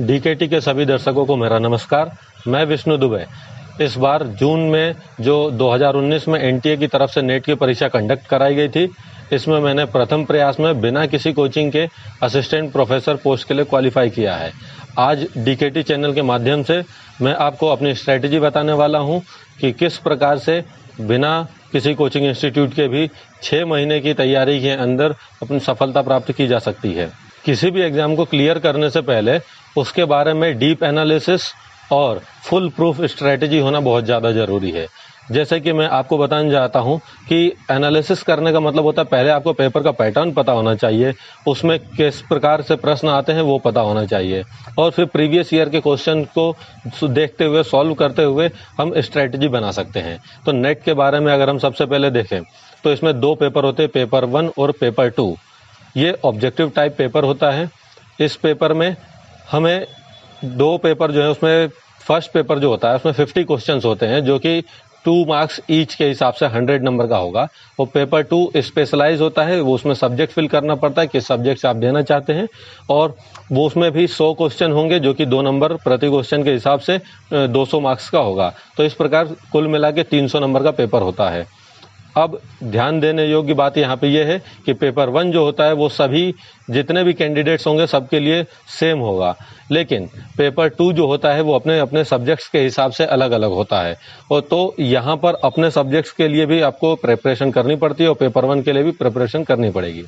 DKT के सभी दर्शकों को मेरा नमस्कार। मैं विष्णु दुबे। इस बार जून में जो 2019 में एनटीए की तरफ से नेट की परीक्षा कंडक्ट कराई गई थी, इसमें मैंने प्रथम प्रयास में बिना किसी कोचिंग के असिस्टेंट प्रोफेसर पोस्ट के लिए क्वालिफाई किया है। आज डीकेटी चैनल के माध्यम से मैं आपको अपनी स्ट्रेटेजी बताने वाला हूं कि किस प्रकार से बिना किसी कोचिंग इंस्टीट्यूट के भी 6 महीने की तैयारी के अंदर अपनी सफलता प्राप्त की जा सकती है। किसी भी एग्जाम को क्लियर करने से पहले उसके बारे में डीप एनालिसिस और फुल प्रूफ स्ट्रेटेजी होना बहुत ज़्यादा ज़रूरी है। जैसे कि मैं आपको बताना चाहता हूं कि एनालिसिस करने का मतलब होता है पहले आपको पेपर का पैटर्न पता होना चाहिए, उसमें किस प्रकार से प्रश्न आते हैं वो पता होना चाहिए, और फिर प्रीवियस ईयर के क्वेश्चन को देखते हुए सॉल्व करते हुए हम स्ट्रेटेजी बना सकते हैं। तो नेट के बारे में अगर हम सबसे पहले देखें तो इसमें 2 पेपर होते हैं, पेपर 1 और पेपर 2। ये ऑब्जेक्टिव टाइप पेपर होता है। इस पेपर में हमें 2 पेपर जो है उसमें फर्स्ट पेपर जो होता है उसमें 50 क्वेश्चंस होते हैं जो कि 2 मार्क्स ईच के हिसाब से 100 नंबर का होगा। वो पेपर 2 स्पेशलाइज होता है, वो उसमें सब्जेक्ट फिल करना पड़ता है किस सब्जेक्ट से आप देना चाहते हैं, और वो उसमें भी 100 क्वेश्चन होंगे जो कि 2 नंबर प्रति क्वेश्चन के हिसाब से 200 मार्क्स का होगा। तो इस प्रकार कुल मिला के 300 नंबर का पेपर होता है। अब ध्यान देने योग्य बात यहाँ पे ये है कि पेपर 1 जो होता है वो सभी जितने भी कैंडिडेट्स होंगे सबके लिए सेम होगा, लेकिन पेपर 2 जो होता है वो अपने अपने सब्जेक्ट्स के हिसाब से अलग अलग होता है। और तो यहाँ पर अपने सब्जेक्ट्स के लिए भी आपको प्रिपरेशन करनी पड़ती है और पेपर 1 के लिए भी प्रिपरेशन करनी पड़ेगी।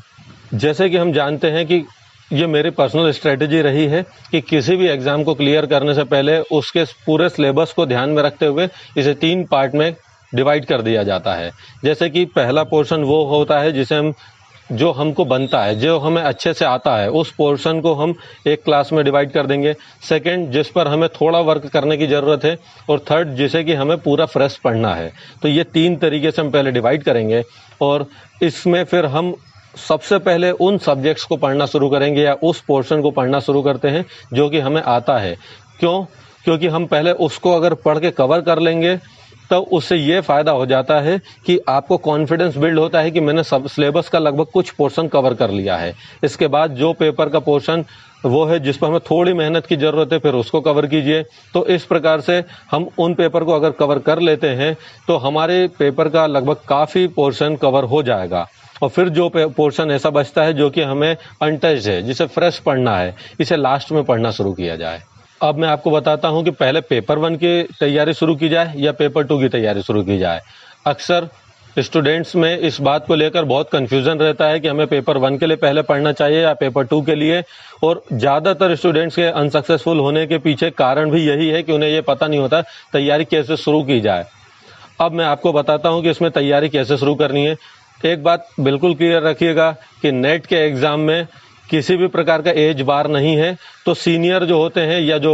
जैसे कि हम जानते हैं कि ये मेरी पर्सनल स्ट्रेटेजी रही है कि किसी भी एग्जाम को क्लियर करने से पहले उसके पूरे सिलेबस को ध्यान में रखते हुए इसे 3 पार्ट में डिवाइड कर दिया जाता है। जैसे कि पहला पोर्शन वो होता है जिसे हम जो हमको बनता है, जो हमें अच्छे से आता है, उस पोर्शन को हम एक क्लास में डिवाइड कर देंगे। सेकंड, जिस पर हमें थोड़ा वर्क करने की ज़रूरत है, और थर्ड, जिसे कि हमें पूरा फ्रेश पढ़ना है। तो ये 3 तरीके से हम पहले डिवाइड करेंगे और इसमें फिर हम सबसे पहले उन सब्जेक्ट्स को पढ़ना शुरू करेंगे या उस पोर्शन को पढ़ना शुरू करते हैं जो कि हमें आता है। क्योंकि हम पहले उसको अगर पढ़ के कवर कर लेंगे तो उससे ये फायदा हो जाता है कि आपको कॉन्फिडेंस बिल्ड होता है कि मैंने सब सिलेबस का लगभग कुछ पोर्शन कवर कर लिया है। इसके बाद जो पेपर का पोर्शन वो है जिस पर हमें थोड़ी मेहनत की जरूरत है, फिर उसको कवर कीजिए। तो इस प्रकार से हम उन पेपर को अगर कवर कर लेते हैं तो हमारे पेपर का लगभग काफ़ी पोर्शन कवर हो जाएगा। और फिर जो पोर्शन ऐसा बचता है जो कि हमें अनटच्ड है, जिसे फ्रेश पढ़ना है, इसे लास्ट में पढ़ना शुरू किया जाए। अब मैं आपको बताता हूं कि पहले पेपर 1 की तैयारी शुरू की जाए या पेपर 2 की तैयारी शुरू की जाए। अक्सर स्टूडेंट्स में इस बात को लेकर बहुत कंफ्यूजन रहता है कि हमें पेपर 1 के लिए पहले पढ़ना चाहिए या पेपर 2 के लिए, और ज़्यादातर स्टूडेंट्स के अनसक्सेसफुल होने के पीछे कारण भी यही है कि उन्हें ये पता नहीं होता तैयारी कैसे शुरू की जाए। अब मैं आपको बताता हूँ कि इसमें तैयारी कैसे शुरू करनी है। एक बात बिल्कुल क्लियर रखिएगा कि नेट के एग्ज़ाम में किसी भी प्रकार का एज बार नहीं है। तो सीनियर जो होते हैं या जो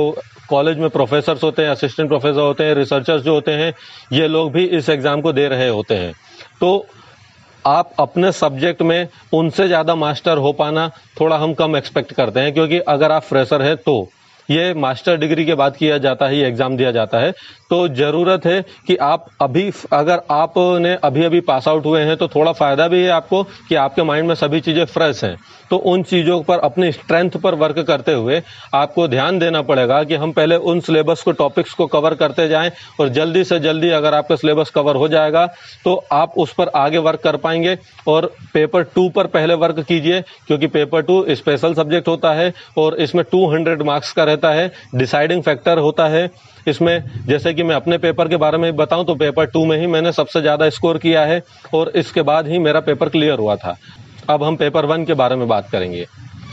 कॉलेज में प्रोफेसर्स होते हैं, असिस्टेंट प्रोफेसर होते हैं, रिसर्चर्स जो होते हैं, ये लोग भी इस एग्ज़ाम को दे रहे होते हैं। तो आप अपने सब्जेक्ट में उनसे ज़्यादा मास्टर हो पाना थोड़ा हम कम एक्सपेक्ट करते हैं, क्योंकि अगर आप फ्रेशर हैं तो ये मास्टर डिग्री के बाद किया जाता है, ये एग्ज़ाम दिया जाता है। तो ज़रूरत है कि आप अभी, अगर आपने अभी पास आउट हुए हैं तो थोड़ा फ़ायदा भी है आपको कि आपके माइंड में सभी चीज़ें फ्रेश हैं। तो उन चीज़ों पर, अपनी स्ट्रेंथ पर वर्क करते हुए आपको ध्यान देना पड़ेगा कि हम पहले उन सिलेबस को, टॉपिक्स को कवर करते जाएं, और जल्दी से जल्दी अगर आपका सिलेबस कवर हो जाएगा तो आप उस पर आगे वर्क कर पाएंगे। और पेपर 2 पर पहले वर्क कीजिए, क्योंकि पेपर 2 स्पेशल सब्जेक्ट होता है और इसमें 200 मार्क्स का रहता है, डिसाइडिंग फैक्टर होता है इसमें। जैसे कि मैं अपने पेपर के बारे में बताऊं तो पेपर 2 में ही मैंने सबसे ज़्यादा स्कोर किया है और इसके बाद ही मेरा पेपर क्लियर हुआ था। अब हम पेपर 1 के बारे में बात करेंगे।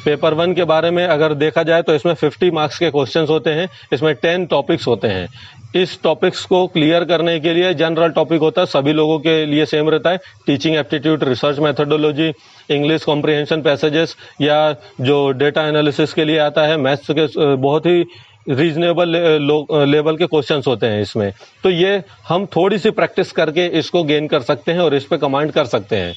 पेपर 1 के बारे में अगर देखा जाए तो इसमें 50 मार्क्स के क्वेश्चंस होते हैं, इसमें 10 टॉपिक्स होते हैं। इस टॉपिक्स को क्लियर करने के लिए जनरल टॉपिक होता है, सभी लोगों के लिए सेम रहता है, teaching aptitude, research methodology, English comprehension passages, या जो डेटा एनालिसिस के लिए आता है, मैथ्स के बहुत ही रीजनेबल लेवल के क्वेश्चंस होते हैं इसमें। तो ये हम थोड़ी सी प्रैक्टिस करके इसको गेन कर सकते हैं और इस पे कमांड कर सकते हैं।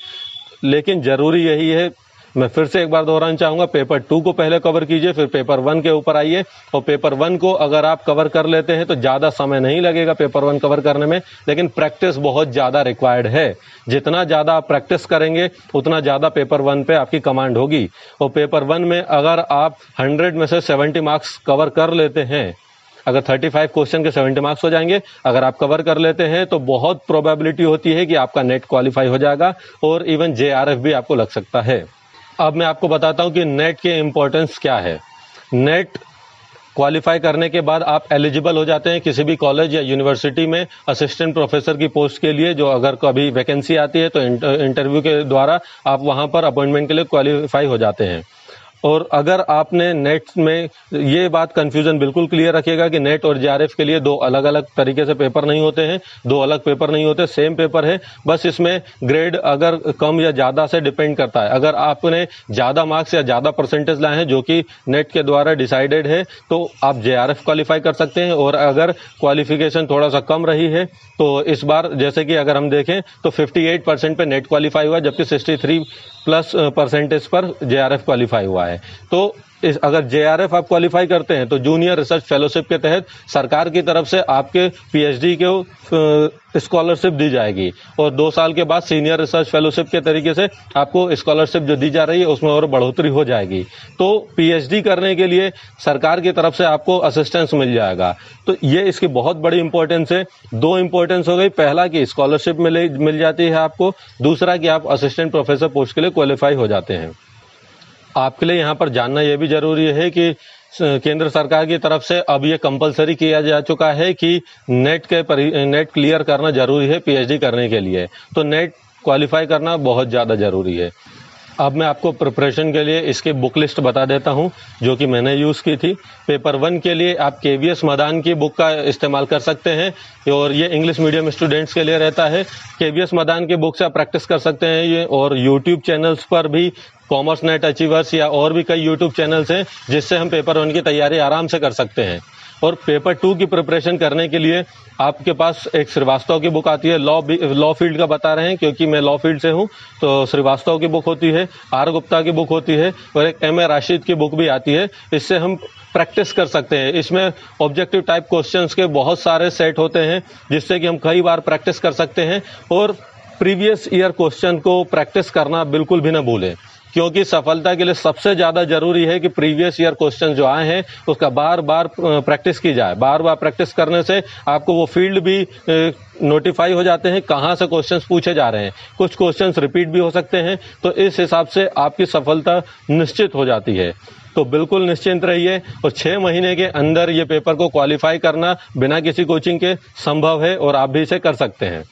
लेकिन ज़रूरी यही है मैं फिर से एक बार दोहराना चाहूंगा, पेपर 2 को पहले कवर कीजिए, फिर पेपर 1 के ऊपर आइए। और पेपर 1 को अगर आप कवर कर लेते हैं तो ज़्यादा समय नहीं लगेगा पेपर 1 कवर करने में, लेकिन प्रैक्टिस बहुत ज़्यादा रिक्वायर्ड है। जितना ज़्यादा आप प्रैक्टिस करेंगे उतना ज़्यादा पेपर 1 पे आपकी कमांड होगी। और पेपर 1 में अगर आप 100 में से 70 मार्क्स कवर कर लेते हैं, अगर 35 क्वेश्चन के 70 मार्क्स हो जाएंगे, अगर आप कवर कर लेते हैं तो बहुत प्रोबेबिलिटी होती है कि आपका नेट क्वालिफाई हो जाएगा और इवन JRF भी आपको लग सकता है। अब मैं आपको बताता हूं कि नेट के इम्पोर्टेंस क्या है। नेट क्वालिफाई करने के बाद आप एलिजिबल हो जाते हैं किसी भी कॉलेज या यूनिवर्सिटी में असिस्टेंट प्रोफेसर की पोस्ट के लिए, जो अगर कभी वैकेंसी आती है तो इंटरव्यू के द्वारा आप वहां पर अपॉइंटमेंट के लिए क्वालिफाई हो जाते हैं। और अगर आपने नेट में, ये बात कंफ्यूजन बिल्कुल क्लियर रखिएगा कि नेट और JRF के लिए दो अलग अलग तरीके से पेपर नहीं होते हैं, दो अलग पेपर नहीं होते, सेम पेपर है, बस इसमें ग्रेड अगर कम या ज़्यादा से डिपेंड करता है। अगर आपने ज़्यादा मार्क्स या ज़्यादा परसेंटेज लाए हैं जो कि नेट के द्वारा डिसाइडेड है तो आप JRF क्वालिफाई कर सकते हैं। और अगर क्वालिफिकेशन थोड़ा सा कम रही है तो इस बार जैसे कि अगर हम देखें तो 58% पे नेट क्वालिफाई हुआ, जबकि 63+ % पर JRF क्वालिफाई हुआ है। तो अगर JRF आप क्वालिफाई करते हैं तो जूनियर रिसर्च फेलोशिप के तहत सरकार की तरफ से आपके PhD को स्कॉलरशिप दी जाएगी, और 2 साल के बाद सीनियर रिसर्च फेलोशिप के तरीके से आपको स्कॉलरशिप जो दी जा रही है उसमें और बढ़ोतरी हो जाएगी। तो PhD करने के लिए सरकार की तरफ से आपको असिस्टेंस मिल जाएगा। तो ये इसकी बहुत बड़ी इंपॉर्टेंस है। 2 इंपॉर्टेंस हो गई, पहला कि स्कॉलरशिप मिल जाती है आपको, दूसरा कि आप असिस्टेंट प्रोफेसर पोस्ट के लिए क्वालिफाई हो जाते हैं। आपके लिए यहाँ पर जानना यह भी जरूरी है कि केंद्र सरकार की तरफ से अब ये कंपलसरी किया जा चुका है कि नेट क्लियर करना जरूरी है PhD करने के लिए। तो नेट क्वालिफाई करना बहुत ज़्यादा जरूरी है। अब मैं आपको प्रिपरेशन के लिए इसकी बुक लिस्ट बता देता हूं जो कि मैंने यूज़ की थी। पेपर 1 के लिए आप KVS मदान की बुक का इस्तेमाल कर सकते हैं, और ये इंग्लिश मीडियम स्टूडेंट्स के लिए रहता है। KVS मदान की बुक से आप प्रैक्टिस कर सकते हैं ये, और यूट्यूब चैनल्स पर भी कॉमर्स नेट अचीवर्स या और भी कई यूट्यूब चैनल्स हैं जिससे हम पेपर 1 की तैयारी आराम से कर सकते हैं। और पेपर 2 की प्रिपरेशन करने के लिए आपके पास एक श्रीवास्तव की बुक आती है, लॉ फील्ड का बता रहे हैं क्योंकि मैं लॉ फील्ड से हूं, तो श्रीवास्तव की बुक होती है, R गुप्ता की बुक होती है, और एक M.A. राशिद की बुक भी आती है। इससे हम प्रैक्टिस कर सकते हैं। इसमें ऑब्जेक्टिव टाइप क्वेश्चंस के बहुत सारे सेट होते हैं जिससे कि हम कई बार प्रैक्टिस कर सकते हैं। और प्रीवियस ईयर क्वेश्चन को प्रैक्टिस करना बिल्कुल भी ना भूलें, क्योंकि सफलता के लिए सबसे ज़्यादा जरूरी है कि प्रीवियस ईयर क्वेश्चन जो आए हैं उसका बार बार प्रैक्टिस की जाए। बार बार प्रैक्टिस करने से आपको वो फील्ड भी नोटिफाई हो जाते हैं कहाँ से क्वेश्चंस पूछे जा रहे हैं। कुछ क्वेश्चंस रिपीट भी हो सकते हैं, तो इस हिसाब से आपकी सफलता निश्चित हो जाती है। तो बिल्कुल निश्चिंत रहिए, और 6 महीने के अंदर ये पेपर को क्वालिफाई करना बिना किसी कोचिंग के संभव है, और आप भी इसे कर सकते हैं।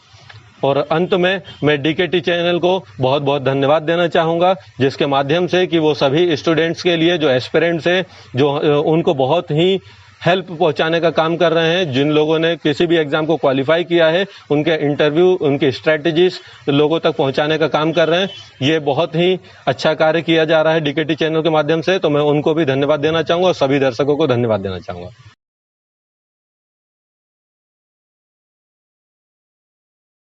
और अंत में मैं DKT चैनल को बहुत बहुत धन्यवाद देना चाहूँगा, जिसके माध्यम से कि वो सभी स्टूडेंट्स के लिए जो एस्पिरेंट्स हैं, जो उनको बहुत ही हेल्प पहुंचाने का काम कर रहे हैं। जिन लोगों ने किसी भी एग्जाम को क्वालिफाई किया है उनके इंटरव्यू, उनकी स्ट्रेटजीज लोगों तक पहुंचाने का काम कर रहे हैं। ये बहुत ही अच्छा कार्य किया जा रहा है DKT चैनल के माध्यम से, तो मैं उनको भी धन्यवाद देना चाहूँगा और सभी दर्शकों को धन्यवाद देना चाहूँगा।